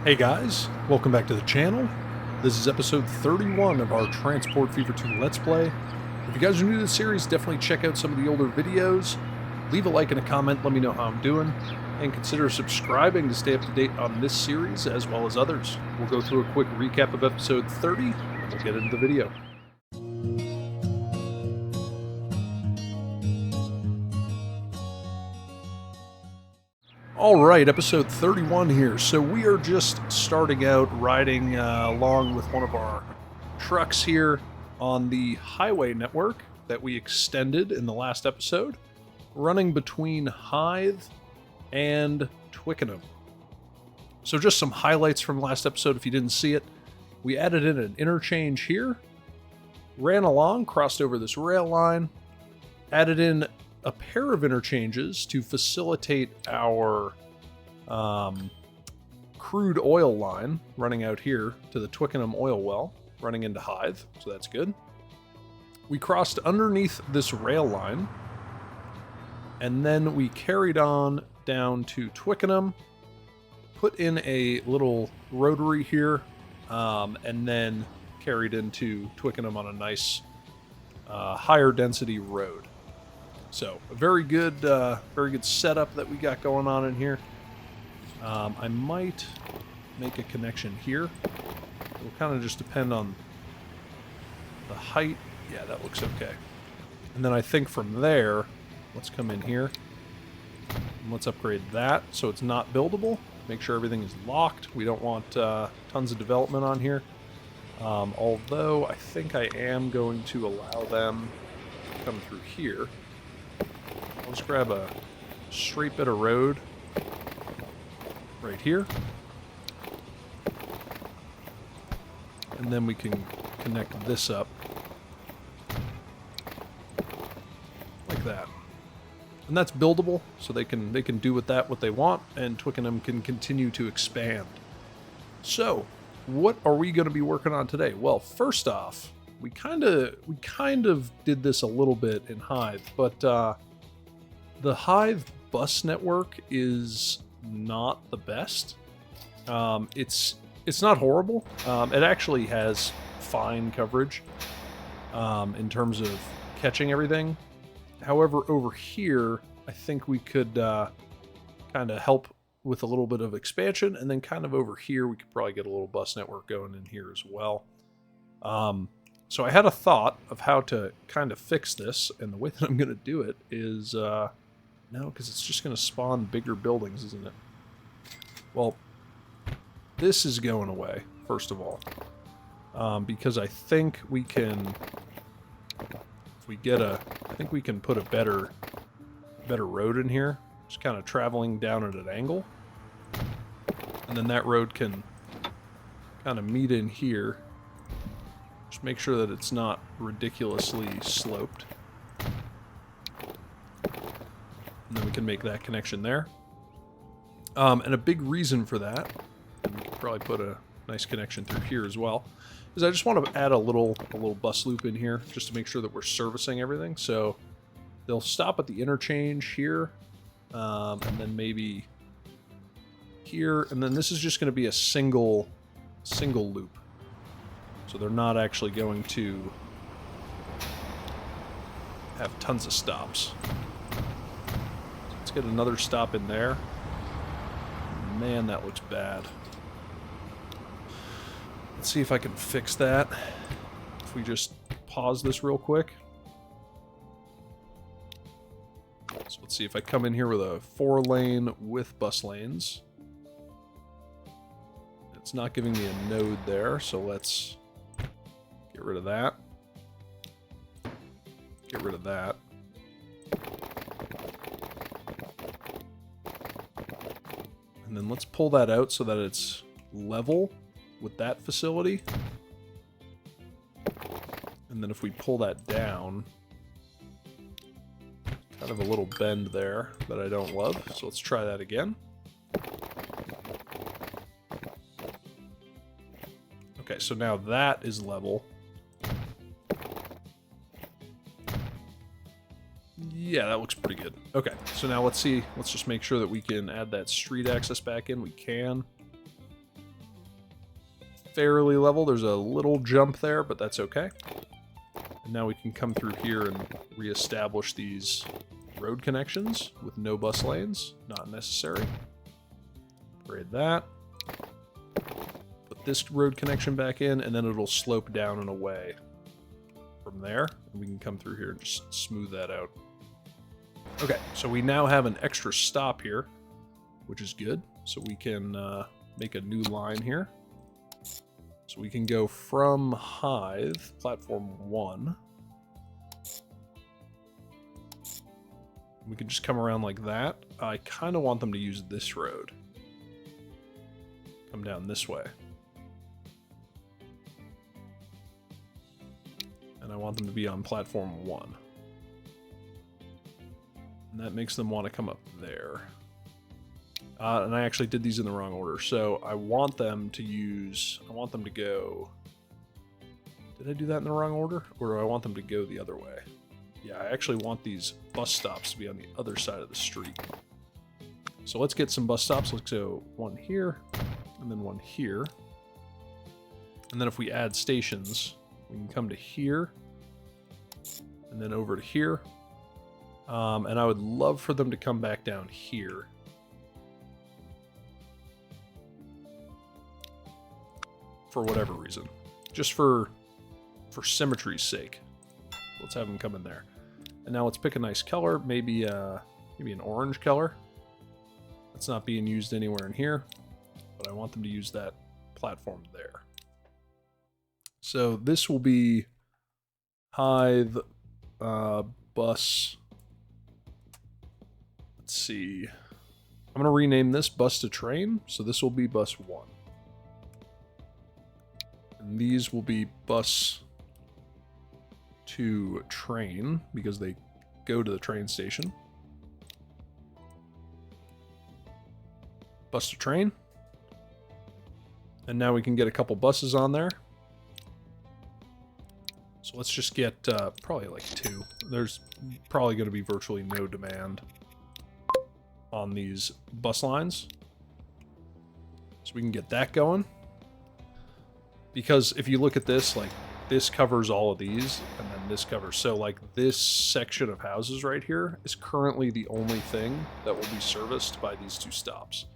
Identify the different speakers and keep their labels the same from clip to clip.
Speaker 1: Hey guys, welcome back to the channel. This is episode 31 of our Transport Fever 2 Let's Play. If you guys are new to the series, definitely check out some of the older videos. Leave a like and a comment, let me know how I'm doing, and consider subscribing to stay up to date on this series as well as others. We'll go through a quick recap of episode 30, and we'll get into the video. Alright, episode 31 here. So we are just starting out riding along with one of our trucks here on the highway network that we extended in the last episode, running between Hythe and Twickenham. So just some highlights from last episode if you didn't see it. We added in an interchange here, ran along, crossed over this rail line, added in a pair of interchanges to facilitate our crude oil line running out here to the Twickenham oil well, running into Hythe, so that's good. We crossed underneath this rail line, and then we carried on down to Twickenham, put in a little rotary here, and then carried into Twickenham on a nice higher density road. So a very good setup that we got going on in here. I might make a connection here. It will kind of just depend on the height. Yeah, that looks okay. And then I think from there, let's come in here and let's upgrade that so it's not buildable. Make sure everything is locked. We don't want tons of development on here. Although I think I am going to allow them to come through here. I'll just grab a straight bit of road right here. And then we can connect this up like that. And that's buildable, so they can do with that what they want, and Twickenham can continue to expand. So, what are we going to be working on today? Well, first off, we kind of did this a little bit in Hythe, but the Hythe bus network is not the best. It's not horrible. It actually has fine coverage in terms of catching everything. However, over here, I think we could kind of help with a little bit of expansion, and then kind of over here, we could probably get a little bus network going in here as well. So I had a thought of how to kind of fix this, and the way that I'm going to do it is... No, because it's just going to spawn bigger buildings, isn't it? Well, this is going away, first of all. Because I think we can... If we get a... I think we can put a better road in here. Just kind of traveling down at an angle. And then that road can kind of meet in here. Just make sure that it's not ridiculously sloped. And then we can make that connection there. And a big reason for that, and we could probably put a nice connection through here as well, is I just want to add a little bus loop in here just to make sure that we're servicing everything. So they'll stop at the interchange here, and then maybe here, and then this is just going to be a single loop. So they're not actually going to have tons of stops. Get another stop in there. Man, that looks bad. Let's see if I can fix that. If we just pause this real quick. So let's see if I come in here with a 4-lane with bus lanes. It's not giving me a node there, so let's get rid of that. Get rid of that. And then let's pull that out so that it's level with that facility. And then if we pull that down, kind of a little bend there that I don't love. So let's try that again. Okay, so now that is level. Yeah, that looks pretty good. Okay, so now let's see. Let's just make sure that we can add that street access back in. We can. fairly level. There's a little jump there, but that's okay. And now we can come through here and reestablish these road connections with no bus lanes. Not necessary. Upgrade that. Put this road connection back in, and then it'll slope down and away from there. And we can come through here and just smooth that out. Okay, so we now have an extra stop here, which is good. So we can make a new line here. So we can go from Hythe, platform 1. We can just come around like that. I kind of want them to use this road. Come down this way. And I want them to be on platform 1. And that makes them want to come up there. And I actually did these in the wrong order. So I want them to use... I want them to go... Did I do that in the wrong order? Or do I want them to go the other way? Yeah, I actually want these bus stops to be on the other side of the street. So let's get some bus stops. Let's go one here, and then one here. And then if we add stations, we can come to here, and then over to here. And I would love for them to come back down here. For whatever reason. Just for symmetry's sake. Let's have them come in there. And now let's pick a nice color, maybe an orange color. That's not being used anywhere in here, but I want them to use that platform there. So this will be Hythe bus. Let's see. I'm going to rename this bus to train, so this will be bus 1. And these will be bus to train, because they go to the train station. Bus to train. And now we can get a couple buses on there. So let's just get probably like 2. There's probably going to be virtually no demand on these bus lines. So we can get that going. Because if you look at this, like, this covers all of these, and then this covers. So, like, this section of houses right here is currently the only thing that will be serviced by these 2 stops.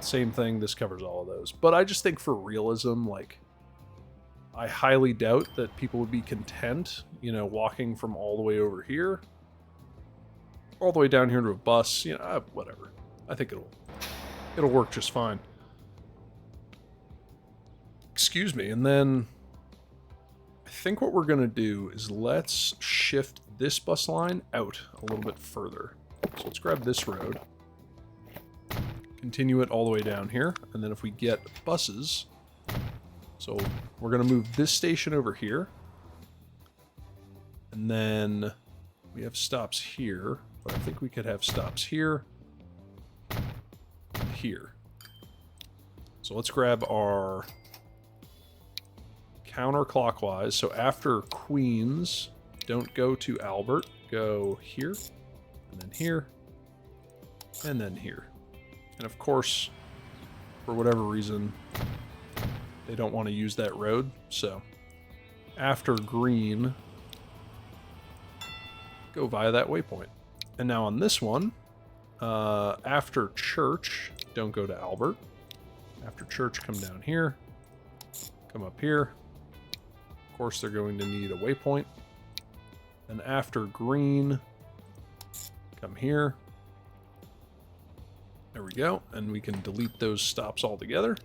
Speaker 1: Same thing, this covers all of those. But I just think for realism, like, I highly doubt that people would be content, you know, walking from all the way over here, all the way down here to a bus, you know, whatever. I think it'll work just fine. Excuse me, and then I think what we're going to do is let's shift this bus line out a little bit further. So let's grab this road, continue it all the way down here, and then if we get buses, so we're going to move this station over here, and then we have stops here, but I think we could have stops here, and here. So let's grab our counterclockwise. So after Queens, don't go to Albert. Go here, and then here, and then here. And of course, for whatever reason, they don't want to use that road. So after Green, go via that waypoint. And now on this one, after Church, don't go to Albert. After Church, come down here, come up here. Of course, they're going to need a waypoint. And after Green, come here. There we go. And we can delete those stops altogether.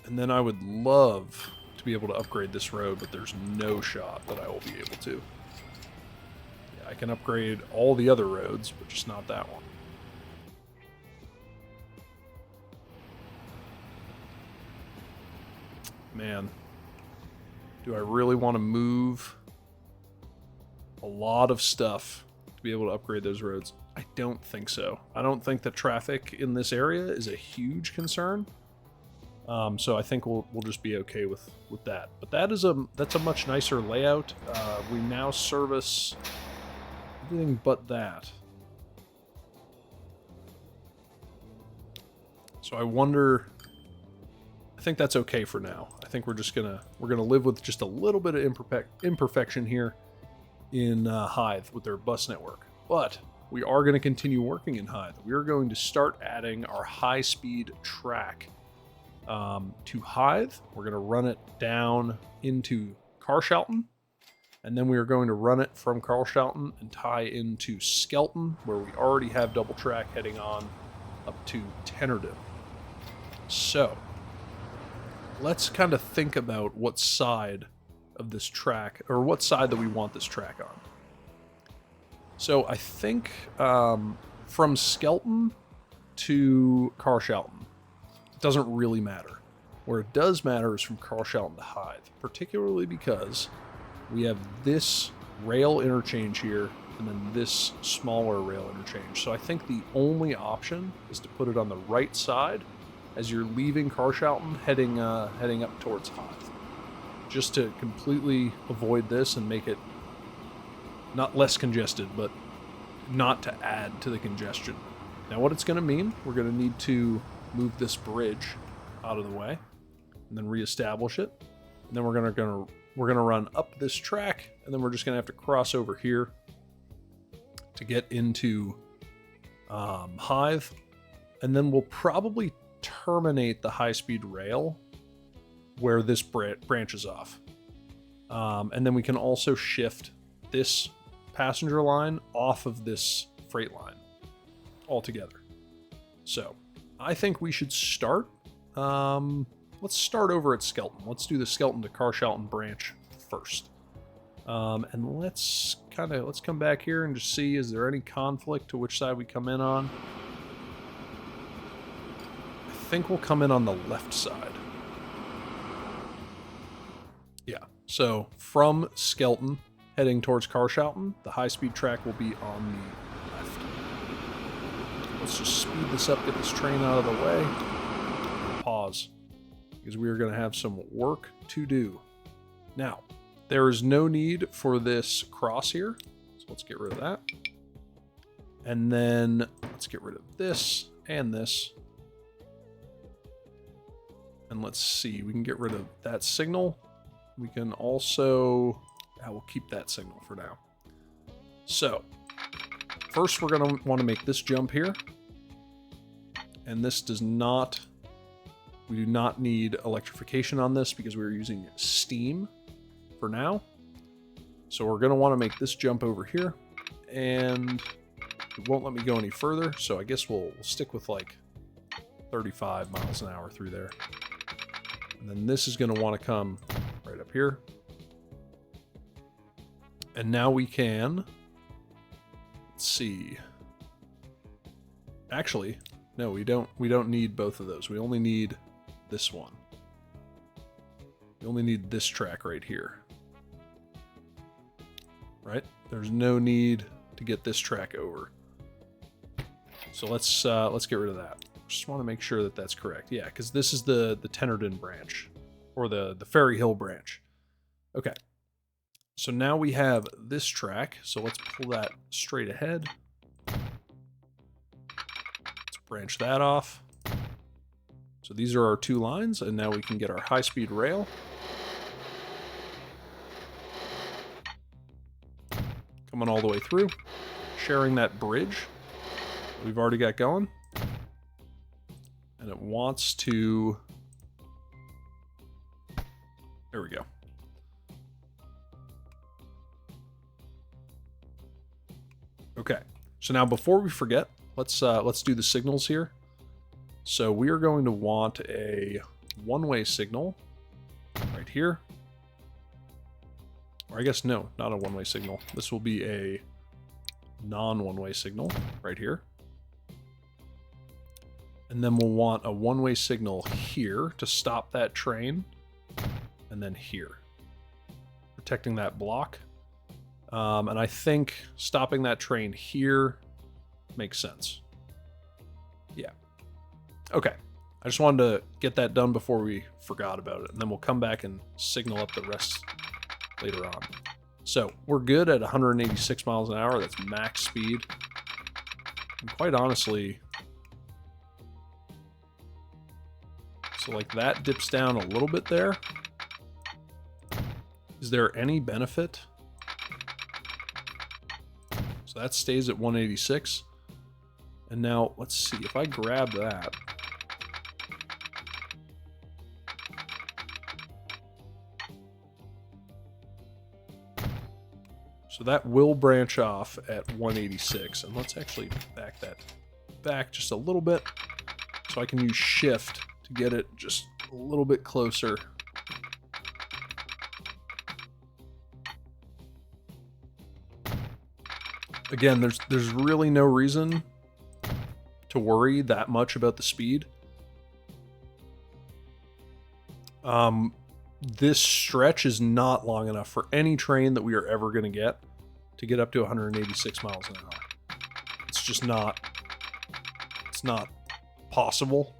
Speaker 1: And then I would love to be able to upgrade this road, but there's no shot that I will be able to. Yeah, I can upgrade all the other roads, but just not that one. Man, do I really want to move a lot of stuff to be able to upgrade those roads? I don't think so. I don't think the traffic in this area is a huge concern. So I think we'll just be okay with that. But that's a much nicer layout. We now service everything but that. So So I wonder... I think that's okay for now. I think we're gonna live with just a little bit of imperfection here in Hythe with their bus network. But we are going to continue working in Hythe. We are going to start adding our high-speed track to Hythe. We're going to run it down into Carshalton, and then we are going to run it from Carshalton and tie into Skelton, where we already have double track heading on up to Tennerden. So let's kind of think about what side of this track, or what side that we want this track on. So I think from Skelton to Carshalton, it doesn't really matter. Where it does matter is from Carshalton to Hythe, particularly because we have this rail interchange here and then this smaller rail interchange. So I think the only option is to put it on the right side as you're leaving Carshalton heading up towards Hythe. Just to completely avoid this and make it not less congested, but not to add to the congestion. Now what it's going to mean, we're going to need to move this bridge out of the way and then reestablish it. And then we're going to run up this track, and then we're just going to have to cross over here to get into Hythe. And then we'll probably terminate the high-speed rail where this branches off. And then we can also shift this passenger line off of this freight line altogether. So I think we should start. Let's start over at Skelton. Let's do the Skelton to Carshalton branch first. And let's come back here and just see, is there any conflict to which side we come in on? I think we'll come in on the left side. Yeah, so from Skelton heading towards Carshalton, the high-speed track will be on the left. Let's just speed this up, get this train out of the way. Pause, because we are going to have some work to do. Now, there is no need for this cross here, so let's get rid of that. And then let's get rid of this and this. And let's see, we can get rid of that signal. We can also, we'll keep that signal for now. So, first we're going to want to make this jump here. And this does not, we do not need electrification on this because we're using steam for now. So we're going to want to make this jump over here. And it won't let me go any further. So I guess we'll stick with like 35 miles an hour through there. And then this is going to want to come right up here. And now we can, let's see. Actually, no, we don't need both of those. We only need this one. We only need this track right here. Right? There's no need to get this track over. So let's get rid of that. Just want to make sure that that's correct. Yeah, because this is the Tennerden branch, or the Ferryhill branch. Okay. So now we have this track. So let's pull that straight ahead. Let's branch that off. So these are our two lines, and now we can get our high-speed rail. Coming all the way through, sharing that bridge we've already got going. And it wants to, there we go. Okay, so now before we forget, let's do the signals here. So we are going to want a one-way signal right here. Or I guess no, not a one-way signal. This will be a non-one-way signal right here. And then we'll want a one-way signal here to stop that train. And then here, protecting that block. And I think stopping that train here makes sense. Yeah. Okay. I just wanted to get that done before we forgot about it. And then we'll come back and signal up the rest later on. So we're good at 186 miles an hour. That's max speed. And quite honestly, So like that dips down a little bit there. Is there any benefit? So that stays at 186. And now let's see if I grab that. So that will branch off at 186. And let's actually back that back just a little bit so I can use shift to get it just a little bit closer. Again, there's really no reason to worry that much about the speed. This stretch is not long enough for any train that we are ever going to get up to 186 miles an hour. It's just not, it's not possible.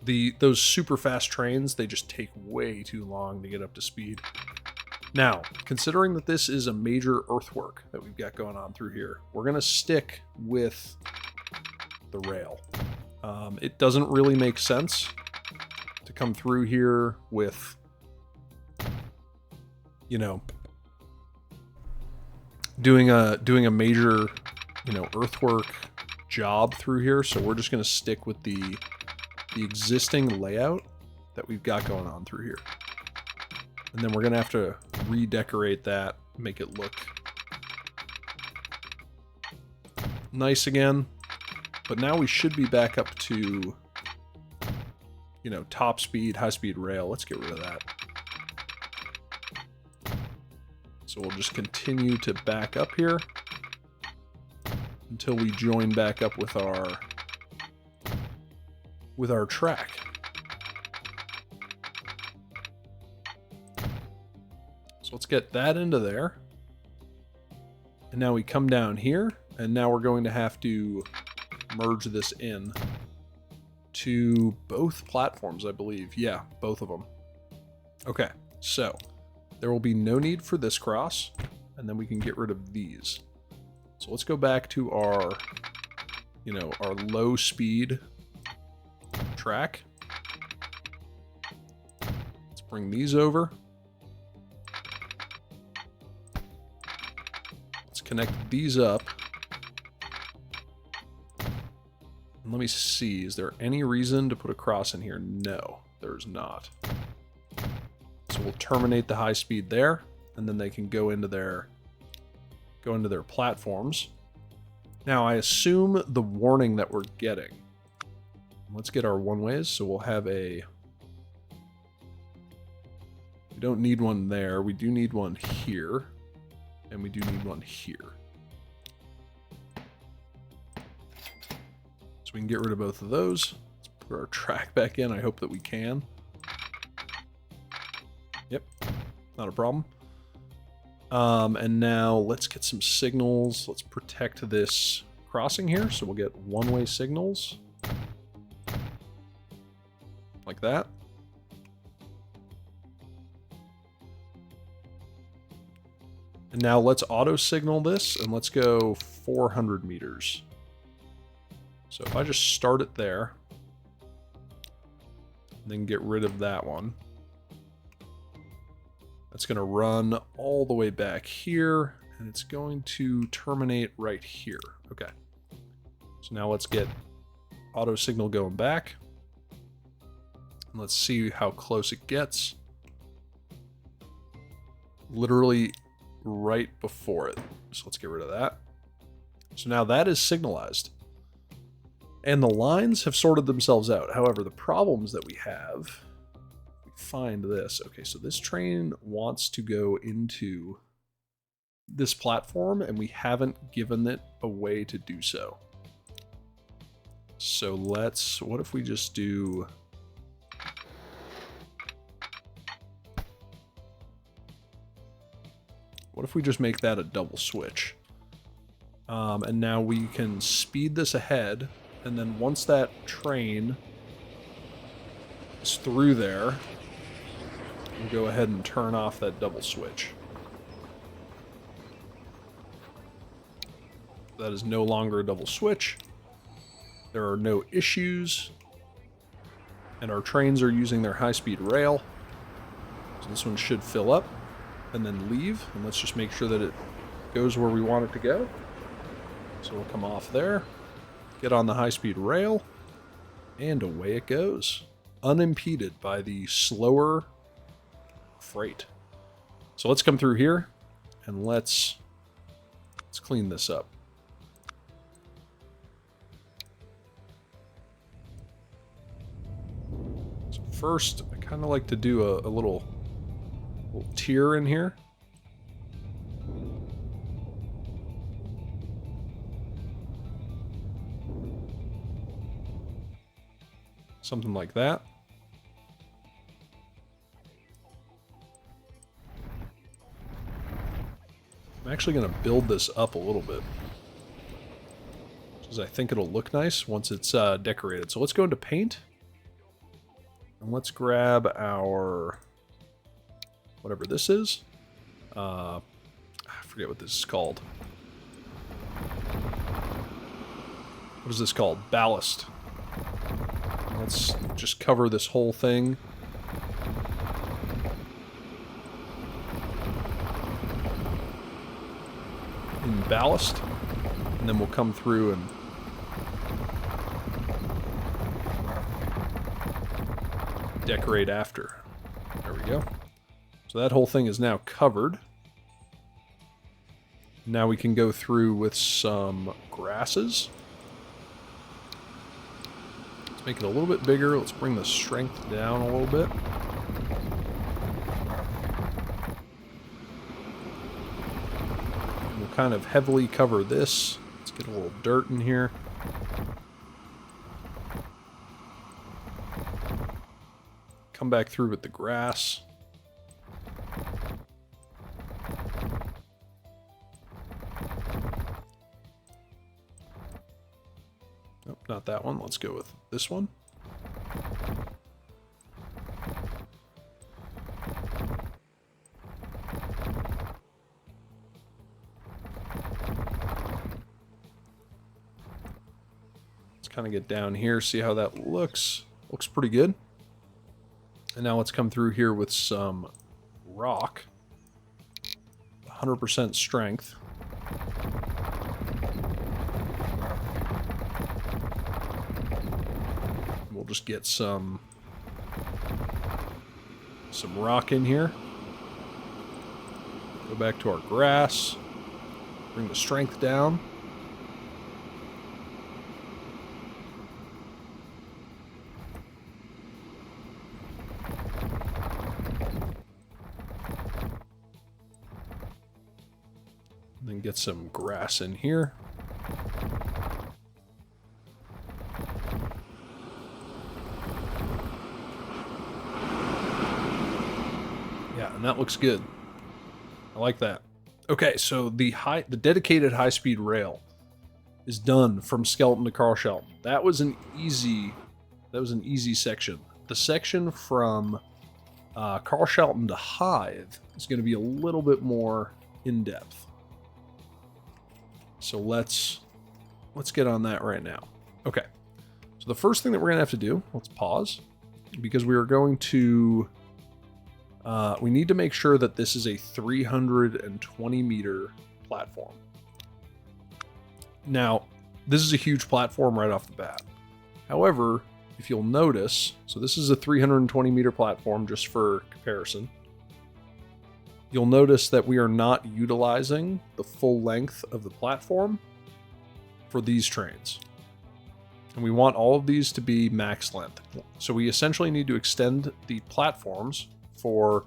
Speaker 1: Those super fast trains, they just take way too long to get up to speed. Now, considering that this is a major earthwork that we've got going on through here, we're going to stick with the rail. It doesn't really make sense to come through here with, you know, doing a major, you know, earthwork job through here. So we're just going to stick with the existing layout that we've got going on through here. And then we're going to have to redecorate that, make it look nice again. But now we should be back up to, you know, top speed, high speed rail. Let's get rid of that. So we'll just continue to back up here until we join back up with our track. So let's get that into there. And now we come down here, and now we're going to have to merge this in to both platforms, I believe. Yeah, both of them. Okay, so there will be no need for this cross, and then we can get rid of these. So let's go back to our, you know, our low speed track. Let's bring these over. Let's connect these up. And let me see, is there any reason to put a cross in here? No, there's not. So we'll terminate the high speed there, and then they can go into their platforms. Now I assume the warning that we're getting. Let's get our one-ways. So we'll have a. We don't need one there. We do need one here, and we do need one here. So we can get rid of both of those. Let's put our track back in. I hope that we can. Yep, not a problem. And now let's get some signals. Let's protect this crossing here. So we'll get one-way signals. Like that. And now let's auto signal this, and let's go 400 meters. So if I just start it there, and then get rid of that one. That's going to run all the way back here, and it's going to terminate right here. Okay. So now let's get auto signal going back. And let's see how close it gets. Literally right before it. So let's get rid of that. So now that is signalized. And the lines have sorted themselves out. However, the problems that we have... Find this. Okay, so this train wants to go into this platform, and we haven't given it a way to do so. So let's, what if we just do... What if we just make that a double switch? And now we can speed this ahead, and then once that train is through there, we'll go ahead and turn off that double switch. That is no longer a double switch. There are no issues. And our trains are using their high-speed rail. So this one should fill up and then leave. And let's just make sure that it goes where we want it to go. So we'll come off there, get on the high-speed rail, and away it goes, unimpeded by the slower freight. So let's come through here and let's clean this up. So first, I kind of like to do a little tier in here. Something like that. I'm actually going to build this up a little bit, because I think it'll look nice once it's decorated. So let's go into paint, and let's grab our, whatever this is. I forget what this is called. What is this called? Ballast. Let's just cover this whole thing. In ballast. And then we'll come through and decorate after. There we go. So that whole thing is now covered. Now we can go through with some grasses. Make it a little bit bigger. Let's bring the strength down a little bit. And we'll kind of heavily cover this. Let's get a little dirt in here. Come back through with the grass. Nope, not that one. Let's go with this one. Let's kind of get down here, see how that looks. Looks pretty good. And now let's come through here with some rock. 100% strength. We'll just get some rock in here. Go back to our grass. Bring the strength down. And then get some grass in here. And that looks good. I like that. Okay, so the dedicated high-speed rail is done from Skelton to Carl. That was an easy section. The section from Carl to Hythe is going to be a little bit more in depth. So let's get on that right now. Okay. So the first thing that we're going to have to do, let's pause, because we are going to we need to make sure that this is a 320 meter platform. Now, this is a huge platform right off the bat. However, if you'll notice, so this is a 320 meter platform just for comparison. You'll notice that we are not utilizing the full length of the platform for these trains. And we want all of these to be max length. So we essentially need to extend the platforms for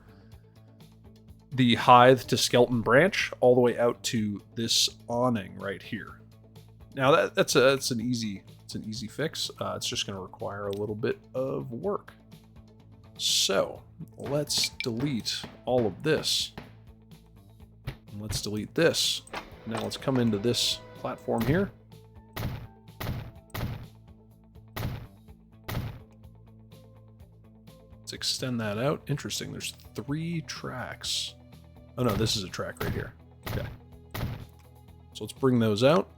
Speaker 1: the Hythe to Skelton branch all the way out to this awning right here. Now that's an easy fix. It's just going to require a little bit of work. So let's delete all of this. And let's delete this. Now let's come into this platform here. Let's extend that out. Interesting. There's 3 tracks. Oh no, this is a track right here. Okay. So let's bring those out.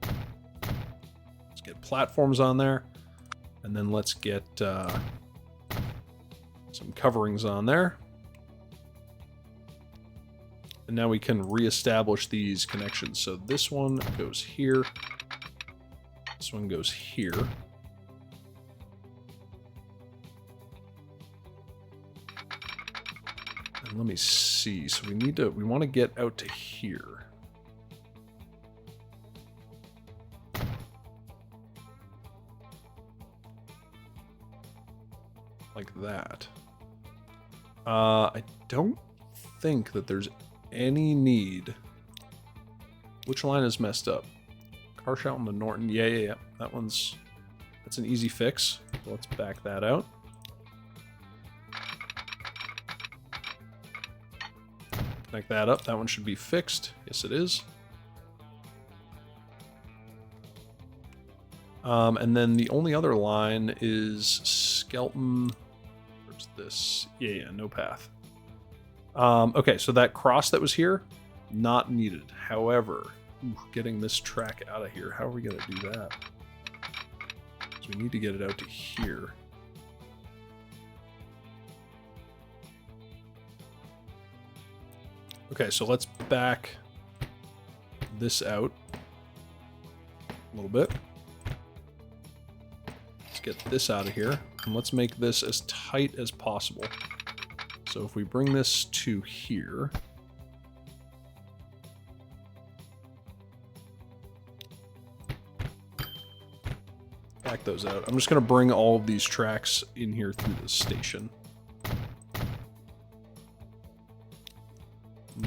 Speaker 1: Let's get platforms on there. And then let's get some coverings on there. And now we can reestablish these connections. So this one goes here. This one goes here. And let me see. So we want to get out to here. Like that. I don't think that there's any need. Which line is messed up? Carshalton to Norton. Yeah. That's an easy fix. So let's back that out. Connect that up. That one should be fixed. Yes, it is. And then the only other line is Skelton. Where's this? Yeah, no path. Okay, so that cross that was here, not needed. However, getting this track out of here, how are we going to do that? So we need to get it out to here. Okay, so let's back this out a little bit. Let's get this out of here, and let's make this as tight as possible. So if we bring this to here, back those out. I'm just going to bring all of these tracks in here through the station.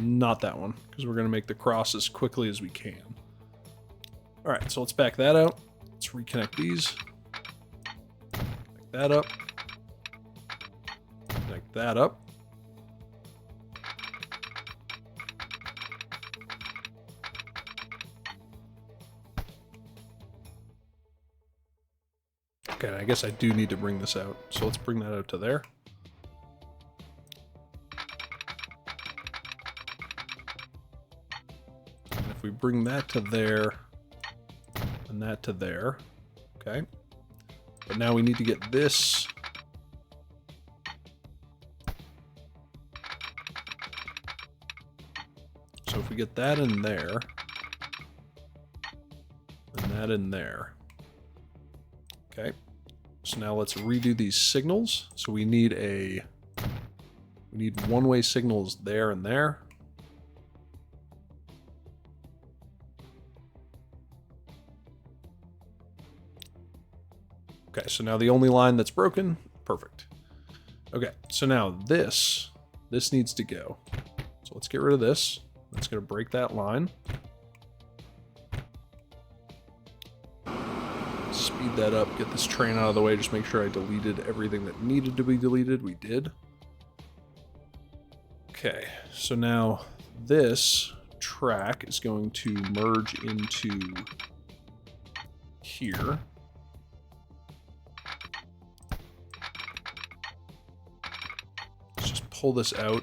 Speaker 1: Not that one, because we're going to make the cross as quickly as we can. All right, so let's back that out. Let's reconnect these. Connect that up. Connect that up. Okay, I guess I do need to bring this out. So let's bring that out to there. And if we bring that to there, and that to there, okay. But now we need to get this. So if we get that in there, and that in there. Okay. So now let's redo these signals. So we need one-way signals there and there. Okay, so now the only line that's broken, perfect. Okay, so now this needs to go. So let's get rid of this. That's going to break that line. Speed that up, get this train out of the way, just make sure I deleted everything that needed to be deleted. We did. Okay, so now this track is going to merge into here. Let's just pull this out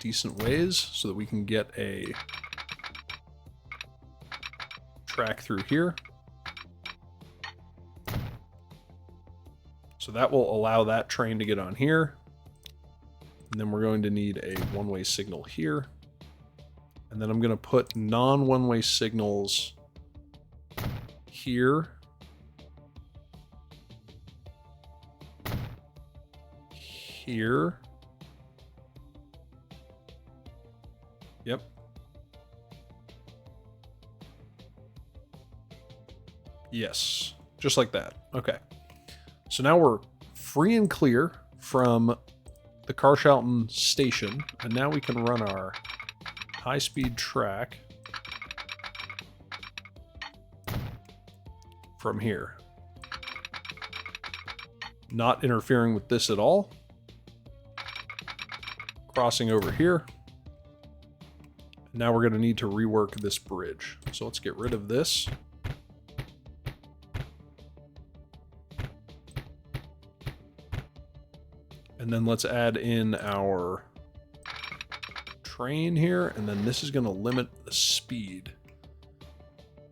Speaker 1: decent ways so that we can get a track through here. So that will allow that train to get on here. And then we're going to need a one-way signal here. And then I'm going to put non-one-way signals here. Here. Yep. Yes. Just like that. Okay. So now we're free and clear from the Carshalton station, and now we can run our high-speed track from here. Not interfering with this at all. Crossing over here. Now we're going to need to rework this bridge. So let's get rid of this. And then let's add in our train here, and then this is going to limit the speed.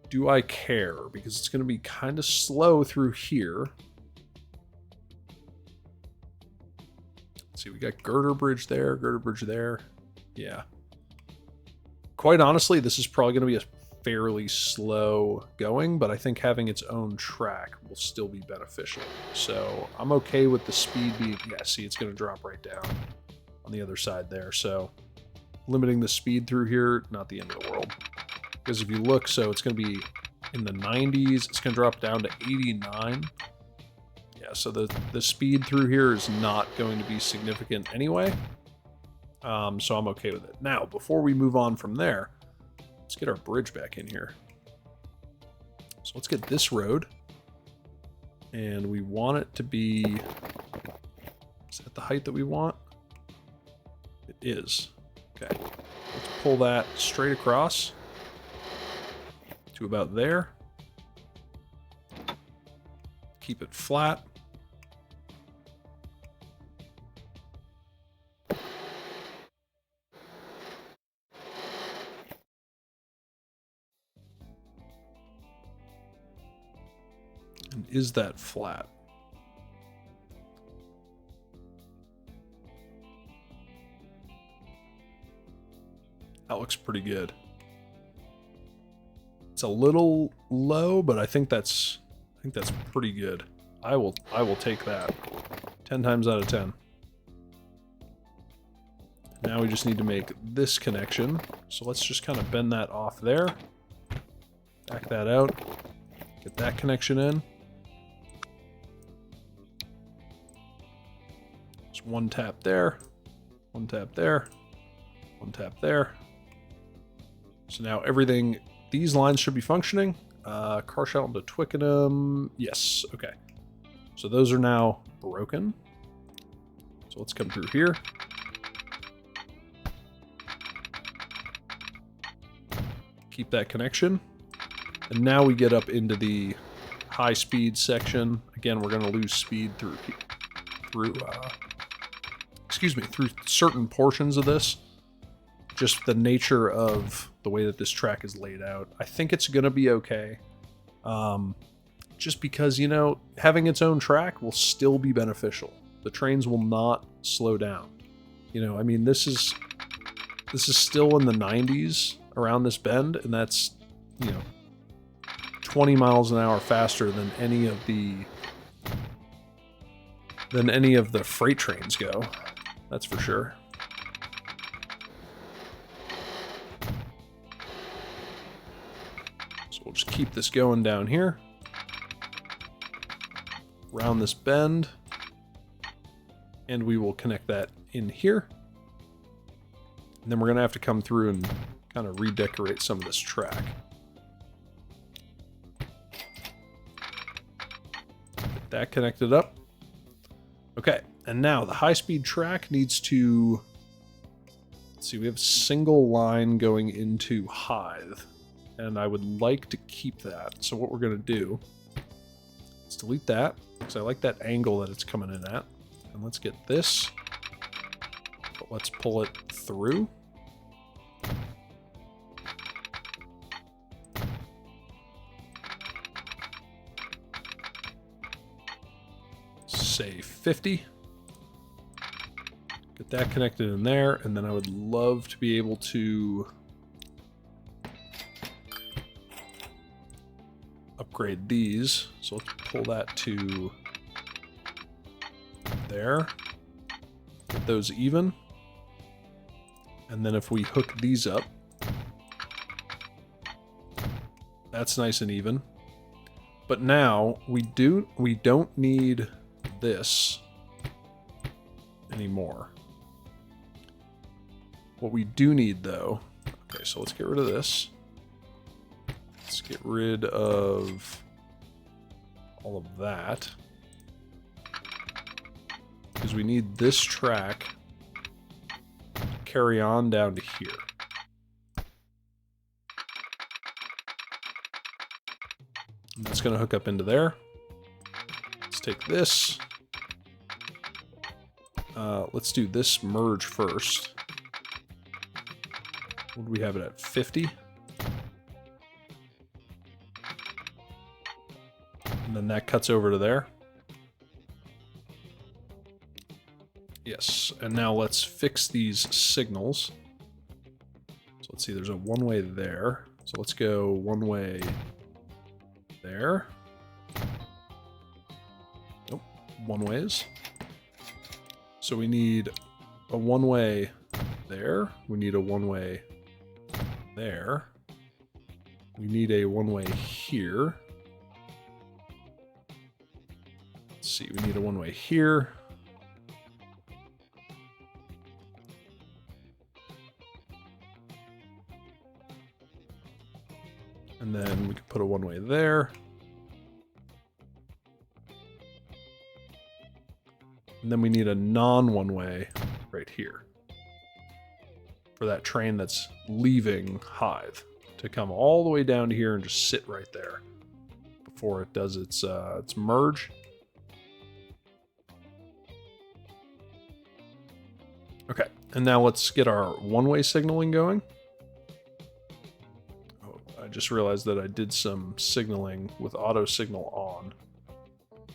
Speaker 1: Do I care? Because it's going to be kind of slow through here. Let's see, we got girder bridge there, girder bridge there. Yeah. Quite honestly, this is probably going to be a fairly slow going, but I think having its own track will still be beneficial. So I'm okay with the speed being, yeah, see, it's going to drop right down on the other side there. So limiting the speed through here, not the end of the world. Because if you look, so it's going to be in the 90s, it's going to drop down to 89. Yeah, so the speed through here is not going to be significant anyway. So I'm okay with it. Now, before we move on from there, let's get our bridge back in here. So let's get this road. And we want it to be... Is that the height that we want? It is. Okay. Let's pull that straight across to about there. Keep it flat. And is that flat? That looks pretty good. It's a little low, but I think that's pretty good. I will take that. 10 times out of 10. Now we just need to make this connection. So let's just kind of bend that off there. Back that out. Get that connection in. Just one tap there. One tap there. One tap there. So now everything, these lines should be functioning. Carshalton to Twickenham. Yes, okay. So those are now broken. So let's come through here. Keep that connection. And now we get up into the high speed section. Again, we're going to lose speed through certain portions of this. Just the nature of the way that this track is laid out. I think it's going to be okay. Just because, you know, having its own track will still be beneficial. The trains will not slow down. You know, I mean, this is still in the 90s around this bend, and that's, you know, 20 miles an hour faster than any of the freight trains go. That's for sure. So we'll just keep this going down here. Round this bend. And we will connect that in here. And then we're going to have to come through and kind of redecorate some of this track. Get that connected up. Okay, and now the high-speed track needs to... Let's see, we have a single line going into Hythe. And I would like to keep that. So what we're going to do is delete that, because I like that angle that it's coming in at. And let's get this. But let's pull it through. Say 50. Get that connected in there, and then I would love to be able to upgrade these. So let's pull that to there. Get those even. And then if we hook these up, that's nice and even. But now we don't need this anymore. What we do need though, okay, so let's get rid of this. Let's get rid of all of that. Because we need this track to carry on down to here. And that's going to hook up into there. Let's take this. Let's do this merge first. What do we have it at? 50? And then that cuts over to there. Yes, and now let's fix these signals. So let's see, there's a one-way there. So let's go one-way there. Nope, one-ways. So we need a one-way there. We need a one-way there. We need a one-way here. Let's see, we need a one-way here. And then we could put a one-way there. And then we need a non-one-way right here for that train that's leaving Hythe to come all the way down to here and just sit right there before it does its merge. Okay, and now let's get our one-way signaling going. Oh, I just realized that I did some signaling with auto signal on.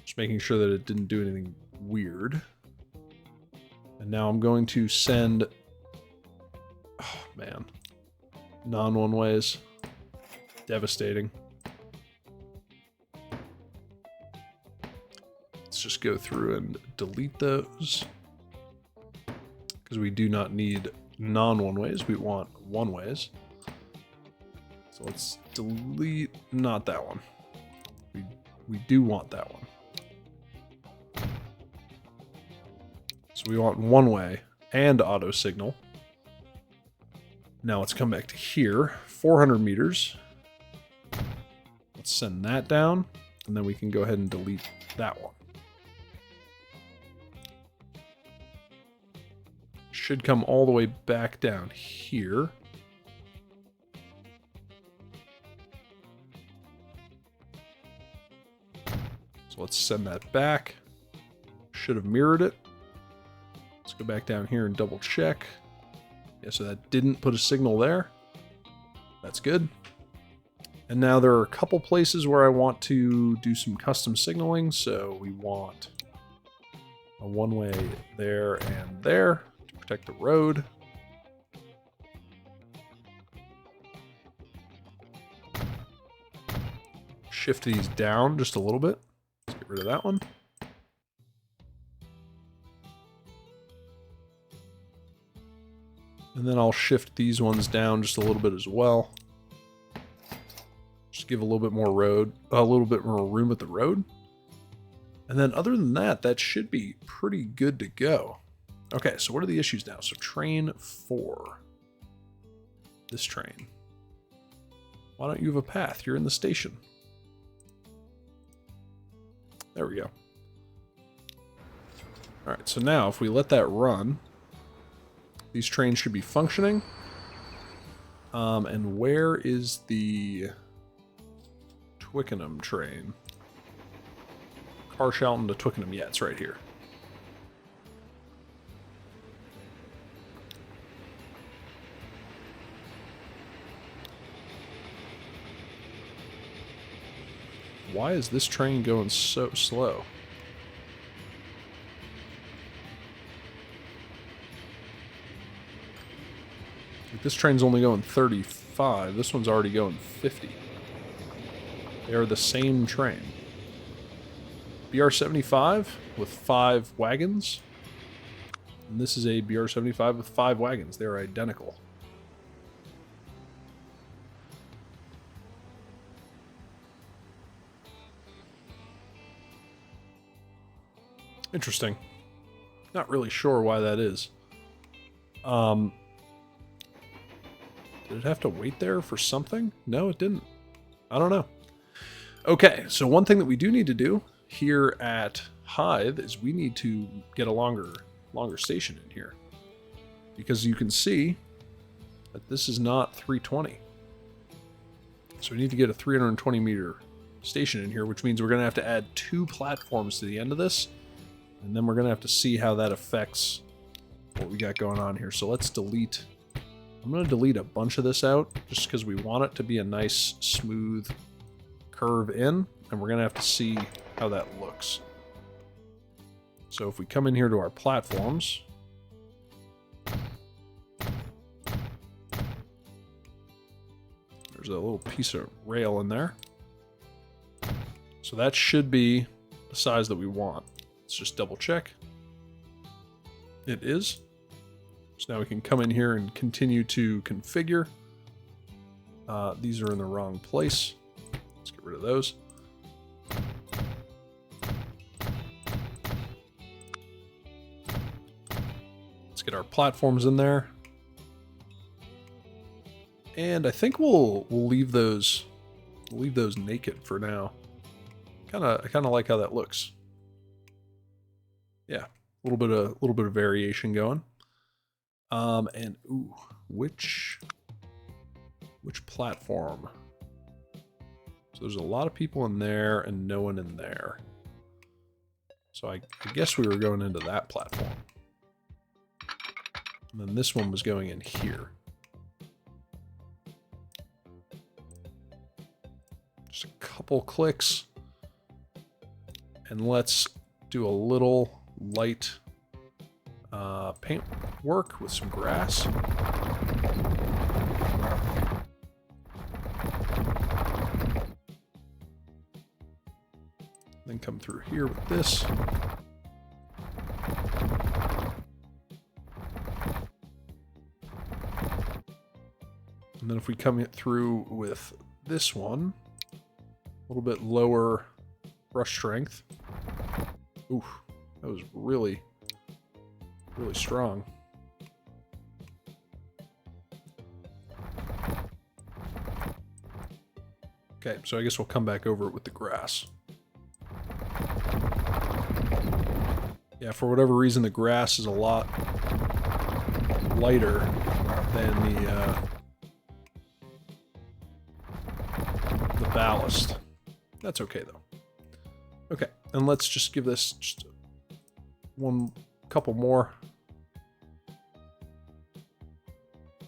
Speaker 1: Just making sure that it didn't do anything weird. And now I'm going to send, oh man, non-one-ways. Devastating. Let's just go through and delete those, because we do not need non-one-ways, we want one-ways. So let's delete, not that one. We do want that one. So we want one-way and auto signal. Now let's come back to here, 400 meters. Let's send that down, and then we can go ahead and delete that one. Should come all the way back down here. So let's send that back. Should have mirrored it. Let's go back down here and double check. Yeah, so that didn't put a signal there. That's good. And now there are a couple places where I want to do some custom signaling. So we want a one-way there and there to protect the road. Shift these down just a little bit. Let's get rid of that one. And then I'll shift these ones down just a little bit as well. Just give a little bit more room at the road. And then other than that, that should be pretty good to go. Okay, so what are the issues now? So train 4. This train. Why don't you have a path? You're in the station. There we go. All right, so now if we let that run, these trains should be functioning. And where is the Twickenham train? Carshalton to Twickenham. Yeah, it's right here. Why is this train going so slow? This train's only going 35. This one's already going 50. They are the same train. BR75 with 5 wagons. And this is a BR75 with 5 wagons. They're identical. Interesting. Not really sure why that is. Did it have to wait there for something? No, it didn't. I don't know. Okay, so one thing that we do need to do here at Hythe is we need to get a longer station in here. Because you can see that this is not 320. So we need to get a 320 meter station in here, which means we're going to have to add 2 platforms to the end of this. And then we're going to have to see how that affects what we got going on here. So let's delete. I'm going to delete a bunch of this out just because we want it to be a nice, smooth curve in. And we're going to have to see how that looks. So if we come in here to our platforms, there's a little piece of rail in there. So that should be the size that we want. Let's just double check. It is. So now we can come in here and continue to configure. These are in the wrong place. Let's get rid of those. Let's get our platforms in there. And I think we'll leave those naked for now. I kind of like how that looks. Yeah, a little bit of variation going. And ooh, which platform? So there's a lot of people in there and no one in there. So I guess we were going into that platform. And then this one was going in here. Just a couple clicks. And let's do a little light paint work with some grass. Then come through here with this. And then if we come through with this one, a little bit lower brush strength. Oof, that was really strong. Okay, so I guess we'll come back over it with the grass. Yeah, for whatever reason, the grass is a lot lighter than the ballast. That's okay, though. Okay, and let's just give this just couple more.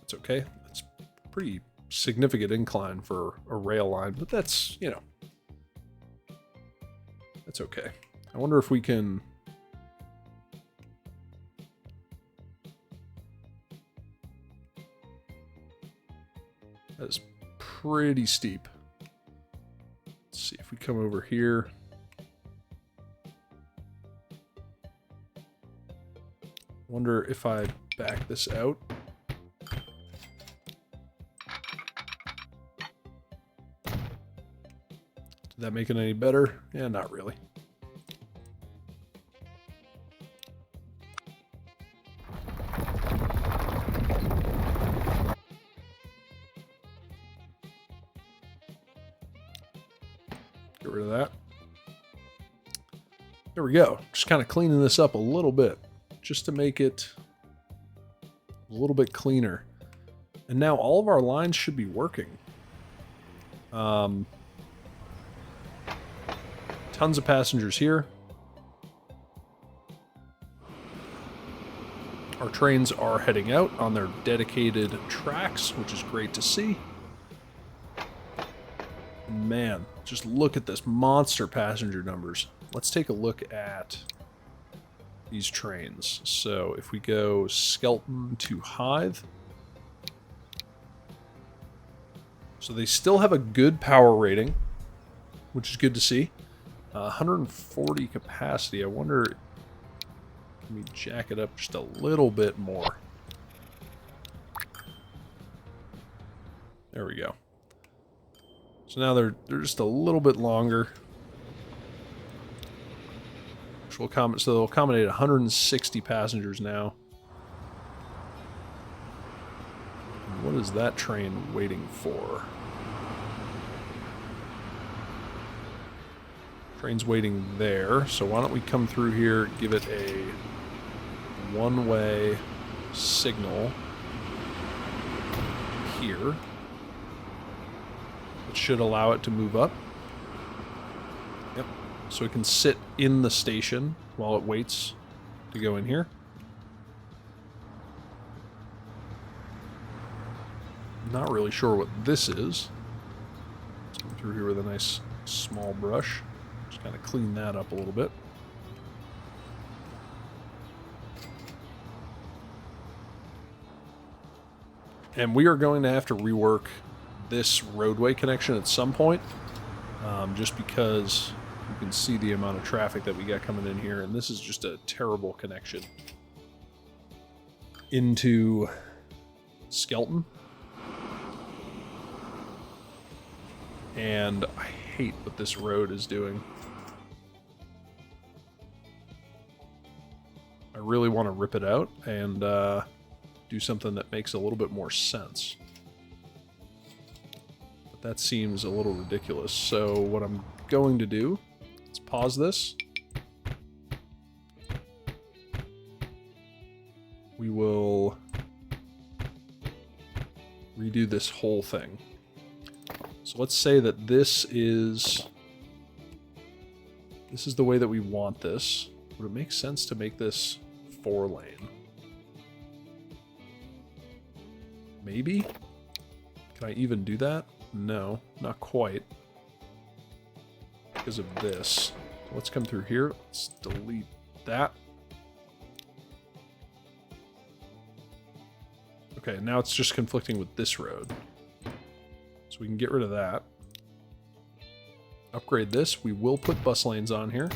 Speaker 1: It's okay. It's pretty significant incline for a rail line, but that's, you know, that's okay. I wonder if we can... That is pretty steep. Let's see if we come over here. Wonder if I back this out. Did that make it any better? Yeah, not really. Get rid of that. There we go. Just kind of cleaning this up a little bit, just to make it a little bit cleaner. And now all of our lines should be working. Tons of passengers here. Our trains are heading out on their dedicated tracks, which is great to see. Man, just look at this monster passenger numbers. Let's take a look at these trains. So if we go Skelton to Hythe, so they still have a good power rating, which is good to see. 140 capacity. I wonder, can we jack it up just a little bit more? There we go. So now they're just a little bit longer. Which will so they'll accommodate 160 passengers now. And what is that train waiting for? Train's waiting there, so why don't we come through here, give it a one-way signal here. It should allow it to move up. Yep. So it can sit in the station while it waits to go in here. Not really sure what this is. Let's come through here with a nice small brush. Just kind of clean that up a little bit. And we are going to have to rework this roadway connection at some point, just because you can see the amount of traffic that we got coming in here, and this is just a terrible connection into Skelton. And I hate what this road is doing. I really want to rip it out and do something that makes a little bit more sense. But that seems a little ridiculous. So what I'm going to do, let's pause this. We will redo this whole thing. So let's say that this is the way that we want this. Would it make sense to make this 4-lane? Maybe? Can I even do that? No, not quite. Because of this. Let's come through here. Let's delete that. Okay, now it's just conflicting with this road. So we can get rid of that. Upgrade this. We will put bus lanes on here.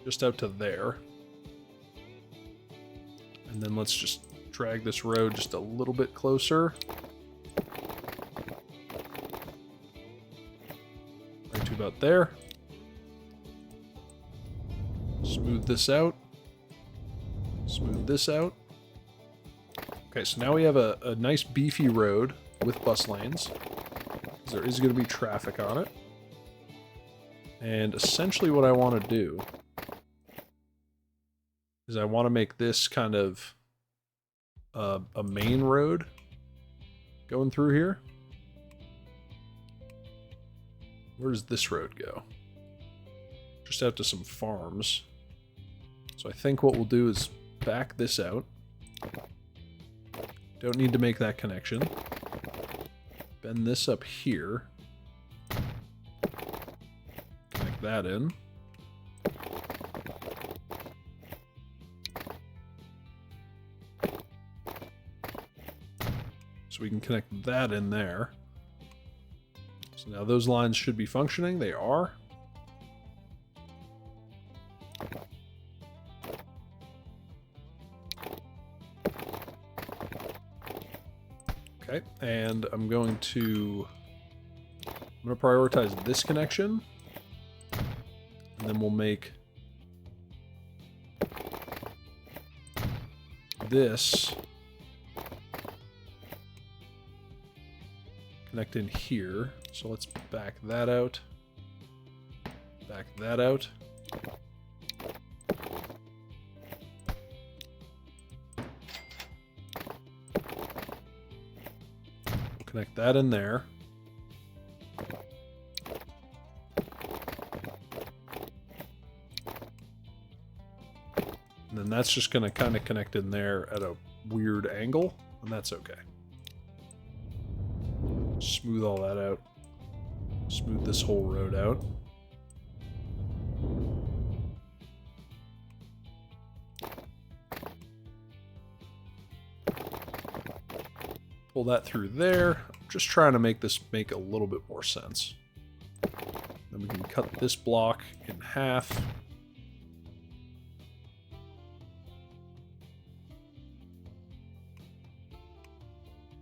Speaker 1: Just out to there. And then let's just drag this road just a little bit closer. Right to about there. Smooth this out. Smooth this out. Okay, so now we have a nice beefy road with bus lanes. There is going to be traffic on it. And essentially what I want to do is I want to make this kind of a main road going through here. Where does this road go? Just out to some farms. So I think what we'll do is back this out. Don't need to make that connection. Bend this up here. Connect that in. So we can connect that in there. So now those lines should be functioning. They are. Okay, and I'm going to prioritize this connection, and then we'll make this connect in here. So let's back that out, back that out. Connect that in there. And then that's just going to kind of connect in there at a weird angle, and that's okay. Smooth all that out. Smooth this whole road out. Pull that through there. I'm just trying to make this make a little bit more sense. Then we can cut this block in half.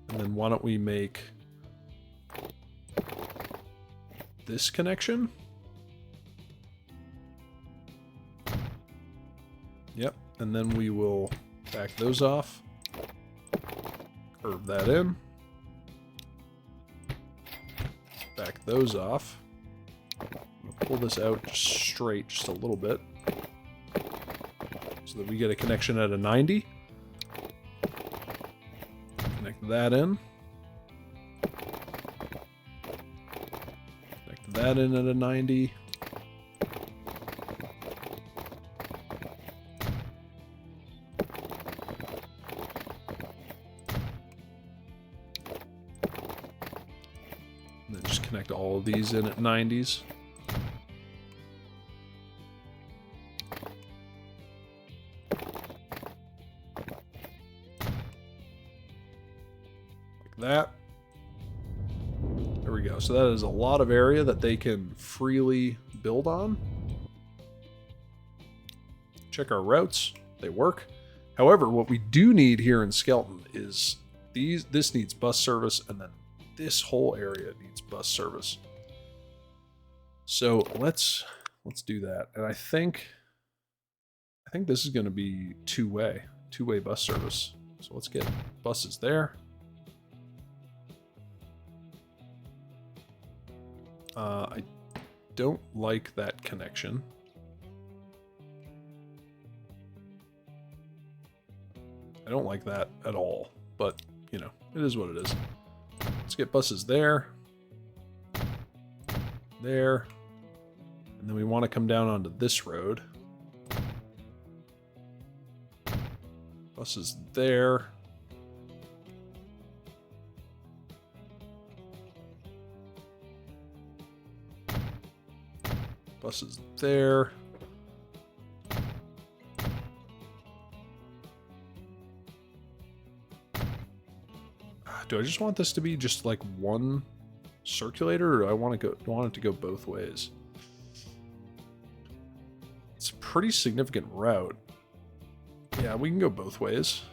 Speaker 1: And then why don't we make this connection? Yep, and then we will back those off. Curve that in. Back those off. I'm gonna pull this out just straight, just a little bit, so that we get a connection at a 90. Connect that in. Connect that in at a 90. And then just connect all of these in at 90s. So that is a lot of area that they can freely build on. Check our routes. They work. However, what we do need here in Skelton is this needs bus service, and then this whole area needs bus service. So let's do that. And I think this is going to be two-way bus service. So let's get buses there. I don't like that connection. I don't like that at all, but you know, it is what it is. Let's get buses there, there, and then we want to come down onto this road. Buses there. Buses there. Do I just want this to be just like one circulator, or do I want it to go both ways? It's a pretty significant route. Yeah, we can go both ways.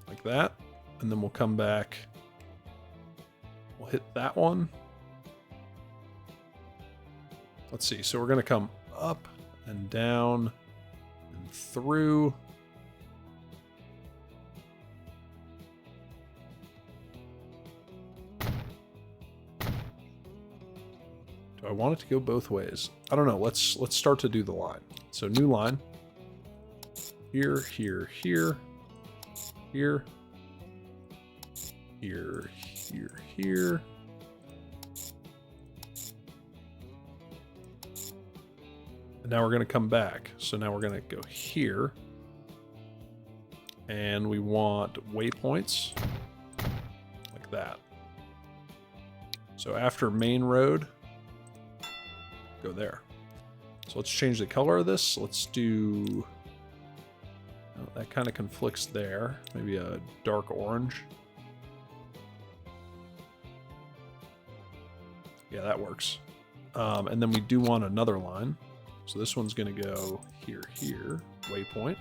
Speaker 1: Like that. And then we'll come back. We'll hit that one. Let's see. So we're going to come up and down and through. I want it to go both ways. I don't know. Let's start to do the line. So new line. Here, here, here. Here. Here, here, here. And now we're going to come back. So now we're going to go here. And we want waypoints. Like that. So after main road, go there. So let's change the color of this. Let's do... Oh, that kind of conflicts there. Maybe a dark orange. Yeah, that works. And then we do want another line. So this one's going to go here, here. Waypoint.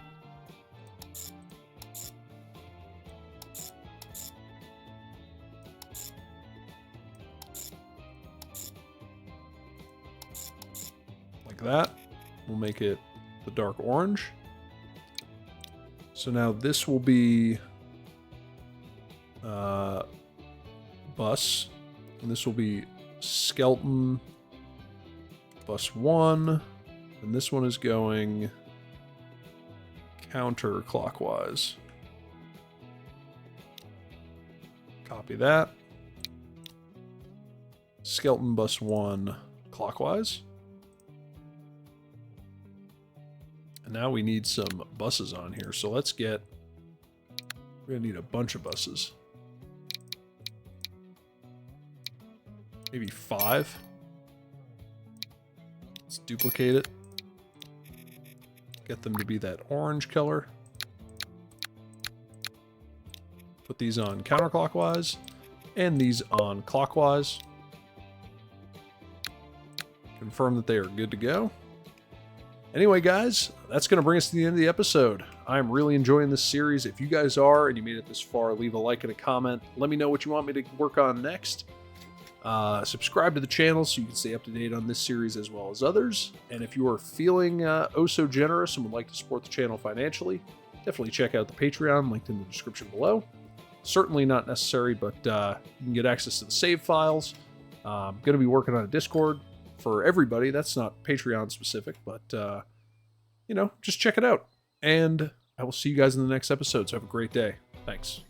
Speaker 1: That. We'll make it the dark orange. So now this will be bus, and this will be Skelton bus 1, and this one is going counterclockwise. Copy that. Skelton bus 1 clockwise. And now we need some buses on here. So let's get... We're going to need a bunch of buses. Maybe 5. Let's duplicate it. Get them to be that orange color. Put these on counterclockwise. And these on clockwise. Confirm that they are good to go. Anyway, guys, that's going to bring us to the end of the episode. I'm really enjoying this series. If you guys are, and you made it this far, leave a like and a comment. Let me know what you want me to work on next. Subscribe to the channel so you can stay up to date on this series as well as others. And if you are feeling oh so generous and would like to support the channel financially, definitely check out the Patreon, linked in the description below. Certainly not necessary, but you can get access to the save files. I'm going to be working on a Discord for everybody. That's not Patreon specific, but you know, just check it out. And I will see you guys in the next episode. So have a great day. Thanks.